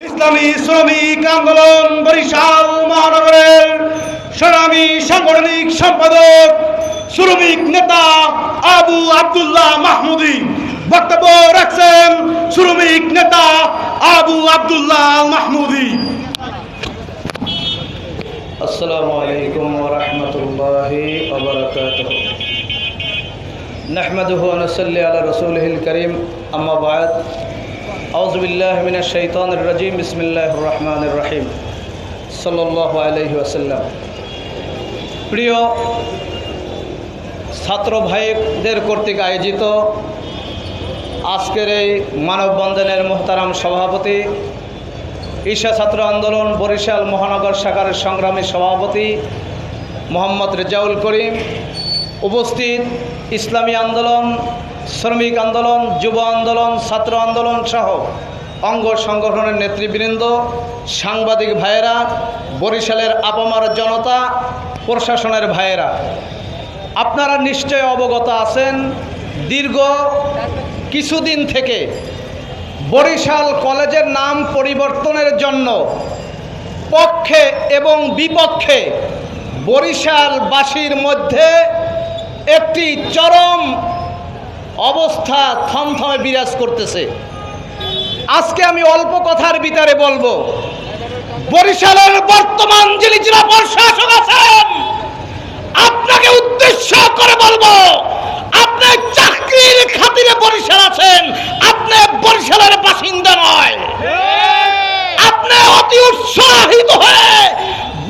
ইসলামী শ্রমিক আন্দোলন বরিশাল মহানগরের সংগ্রামী সাংগঠনিক সম্পাদক শ্রমিক নেতা আবু আব্দুল্লাহ মাহমুদী বক্তব্য রাখছেন। শ্রমিক নেতা আবু আব্দুল্লাহ মাহমুদী। আসসালামু আলাইকুম ওয়া রাহমাতুল্লাহি ওয়া বারাকাতুহু। নাহমাদুহু ওয়া নুসাল্লি আলা রাসূলিহিল কারীম, আম্মা বা'দ। আউযু বিল্লাহি মিনাশ শাইতানির রাজীম। বিসমিল্লাহির রহমানির রহিম। সাল্লাল্লাহু আলাইহি ওয়াসাল্লাম। প্রিয় ছাত্র ভাইদের কর্তৃক আয়োজিত আজকের এই মানববন্ধনের মুহতারাম সভাপতি, ঈশা ছাত্র আন্দোলন বরিশাল মহানগর শাখার সংগ্রামী সভাপতি মোহাম্মদ রেজাউল করিম, উপস্থিত ইসলামী আন্দোলন, শ্রমিক আন্দোলন, যুব আন্দোলন, ছাত্র আন্দোলন সহ অঙ্গ সংগঠনের নেতৃবৃন্দ, সাংবাদিক ভাইয়েরা, বরিশালের আপামার জনতা, প্রশাসনের ভাইয়েরা, আপনারা নিশ্চয় অবগত আছেন দীর্ঘ কিছুদিন থেকে বরিশাল কলেজের নাম পরিবর্তনের জন্য পক্ষে এবং বিপক্ষে বরিশালবাসীর মধ্যে একটি চরম অবস্থা থমথমে বিরাজ করতেছে। আজকে আমি অল্প কথার ভিতরে বলবো, বরিশালের বর্তমান যিনি জেলা প্রশাসক আছেন, আপনাকে উদ্দেশ্য করে বলবো, আপনি চাকরির খাতিরে বরিশাল আছেন, আপনি বরিশালের বাসিন্দা নয়। আপনি অতি উৎসাহিত হয়ে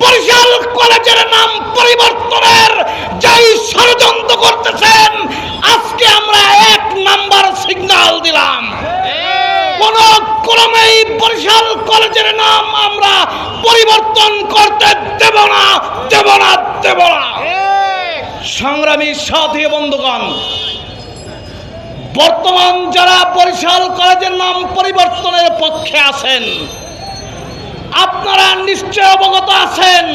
বরিশাল কলেজের নাম পরিবর্তনের যেই ষড়যন্ত্র করতেছেন, আজকে আমরা 1 নাম্বার সিগন্যাল দিলাম। কোন ক্রমেই বরিশাল কলেজের নাম আমরা পরিবর্তন করতে দেব না, দেব না, দেব না। সংগ্রামী সাথী বন্ধুগণ, বর্তমান যারা বরিশাল কলেজের নাম পরিবর্তনের পক্ষে আছেন, আপনারা নিশ্চয় অবগত আছেন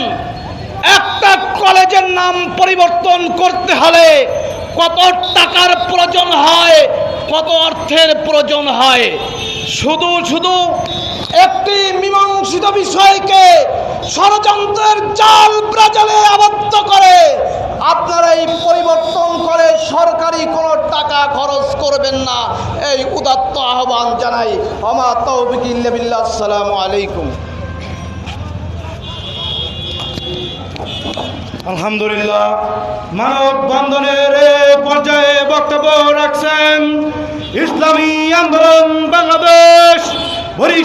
একটা কলেজের নাম পরিবর্তন করতে হলে কত টাকার প্রয়োজন হয়, কত অর্থের প্রয়োজন হয়। শুধু শুধু একটি মীমাংসিত বিষয়কে ষড়যন্ত্রের জাল ব্রাজালে আবদ্ধ করে আপনারা এই পরিবর্তন করে সরকারি কোনো টাকা খরচ করবেন না, এই উদাত্ত আহ্বান জানাই। ওমা তৌফিক ইল্লা বিল্লাহ। আসসালামু আলাইকুম। আলহামদুলিল্লাহ, মানববন্ধনের পর্যায়ে বক্তব্য রাখছেন ইসলামী আন্দোলন বাংলাদেশ বরিশাল